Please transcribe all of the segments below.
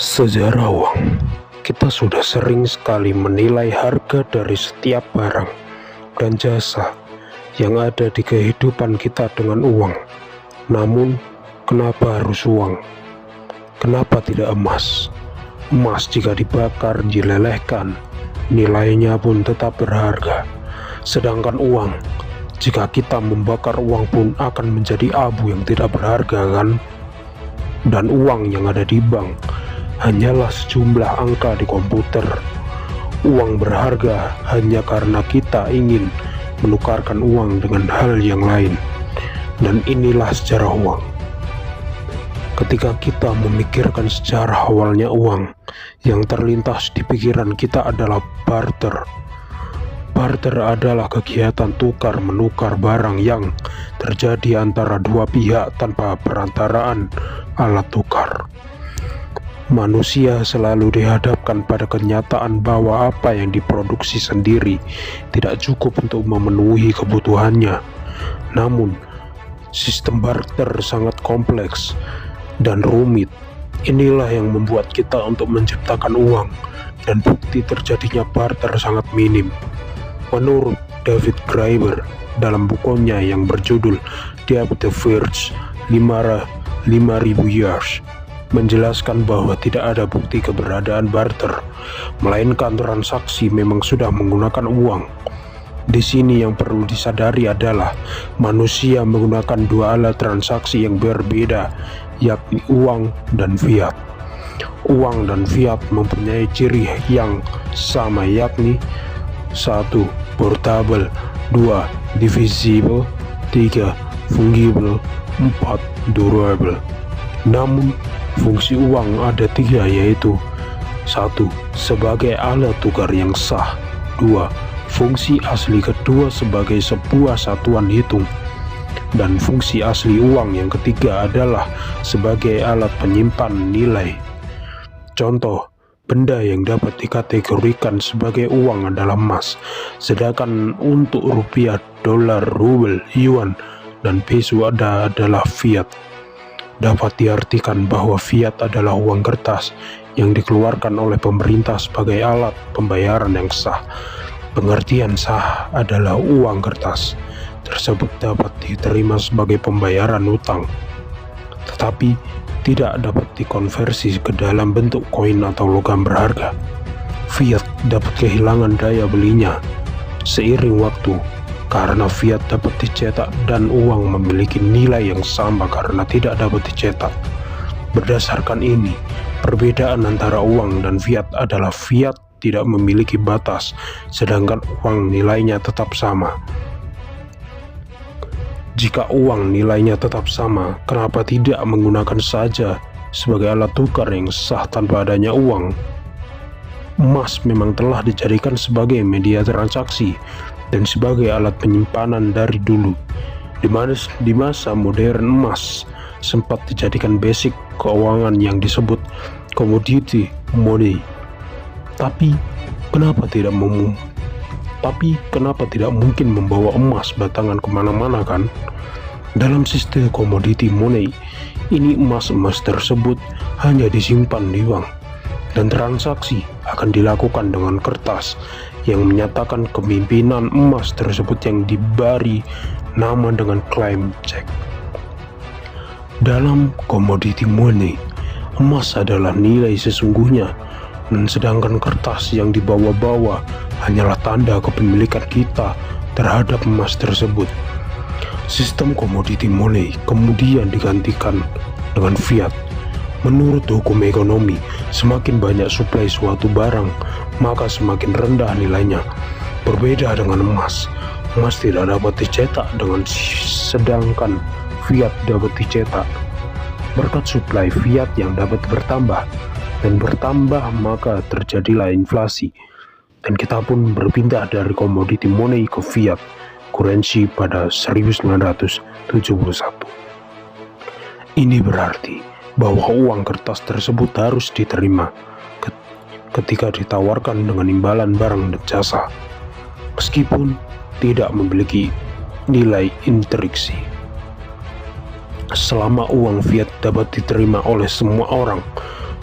Sejarah uang. Kita sudah sering sekali menilai harga dari setiap barang dan jasa yang ada di kehidupan kita dengan uang. Namun, kenapa harus uang? Kenapa tidak emas? Emas jika dibakar, dilelehkan, nilainya pun tetap berharga. Sedangkan uang, jika kita membakar uang pun akan menjadi abu yang tidak berharga, kan? Dan uang yang ada di bank hanyalah sejumlah angka di komputer. Uang berharga hanya karena kita ingin menukarkan uang dengan hal yang lain. Dan inilah sejarah uang. Ketika kita memikirkan sejarah awalnya uang, yang terlintas di pikiran kita adalah barter. Barter adalah kegiatan tukar-menukar barang yang terjadi antara dua pihak tanpa perantaraan alat tukar. Manusia selalu dihadapkan pada kenyataan bahwa apa yang diproduksi sendiri tidak cukup untuk memenuhi kebutuhannya. Namun, sistem barter sangat kompleks dan rumit. Inilah yang membuat kita untuk menciptakan uang, dan bukti terjadinya barter sangat minim. Menurut David Graeber dalam bukunya yang berjudul The Verge 5.000 Years, menjelaskan bahwa tidak ada bukti keberadaan barter, melainkan transaksi memang sudah menggunakan uang. Di sini yang perlu disadari adalah manusia menggunakan dua alat transaksi yang berbeda, yakni uang dan fiat. Uang dan fiat mempunyai ciri yang sama, yakni 1. Portable, 2. Divisible, 3. Fungible, 4. Durable. Namun, fungsi uang ada 3, yaitu 1. Sebagai alat tukar yang sah, 2. Fungsi asli kedua sebagai sebuah satuan hitung, dan fungsi asli uang yang ketiga adalah sebagai alat penyimpan nilai. Contoh, benda yang dapat dikategorikan sebagai uang adalah emas, sedangkan untuk rupiah, dolar, rubel, yuan, dan peso adalah fiat. Dapat diartikan bahwa fiat adalah uang kertas yang dikeluarkan oleh pemerintah sebagai alat pembayaran yang sah. Pengertian sah adalah uang kertas tersebut dapat diterima sebagai pembayaran utang, tetapi tidak dapat dikonversi ke dalam bentuk koin atau logam berharga. Fiat dapat kehilangan daya belinya seiring waktu, karena fiat dapat dicetak dan uang memiliki nilai yang sama karena tidak dapat dicetak. Berdasarkan ini, perbedaan antara uang dan fiat adalah fiat tidak memiliki batas, sedangkan uang nilainya tetap sama. Jika uang nilainya tetap sama, kenapa tidak menggunakan saja sebagai alat tukar yang sah tanpa adanya uang? Emas memang telah dijadikan sebagai media transaksi dan sebagai alat penyimpanan dari dulu. Di masa modern, emas sempat dijadikan basic keuangan yang disebut commodity money. Tapi kenapa tidak mungkin membawa emas batangan kemana-mana, kan? Dalam sistem commodity money ini, emas tersebut hanya disimpan di bank, dan transaksi akan dilakukan dengan kertas yang menyatakan kepemimpinan emas tersebut yang diberi nama dengan claim check. Dalam commodity money, emas adalah nilai sesungguhnya, dan sedangkan kertas yang dibawa-bawa hanyalah tanda kepemilikan kita terhadap emas tersebut. Sistem commodity money kemudian digantikan dengan fiat. Menurut hukum ekonomi, semakin banyak suplai suatu barang, maka semakin rendah nilainya. Berbeda dengan emas. Emas tidak dapat dicetak sedangkan fiat dapat dicetak. Berkat suplai fiat yang dapat bertambah dan bertambah, maka terjadilah inflasi, dan kita pun berpindah dari commodity money ke fiat currency pada 1971. Ini berarti bahwa uang kertas tersebut harus diterima ketika ditawarkan dengan imbalan barang dan jasa, meskipun tidak memiliki nilai intriksi. Selama uang fiat dapat diterima oleh semua orang,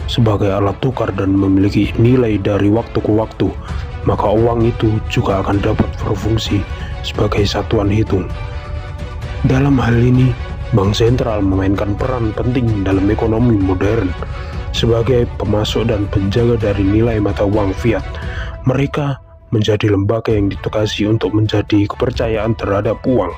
sebagai alat tukar dan memiliki nilai dari waktu ke waktu, maka uang itu juga akan dapat berfungsi sebagai satuan hitung. Dalam hal ini, bank sentral memainkan peran penting dalam ekonomi modern sebagai pemasok dan penjaga dari nilai mata uang fiat. Mereka menjadi lembaga yang ditugasi untuk menjadi kepercayaan terhadap uang.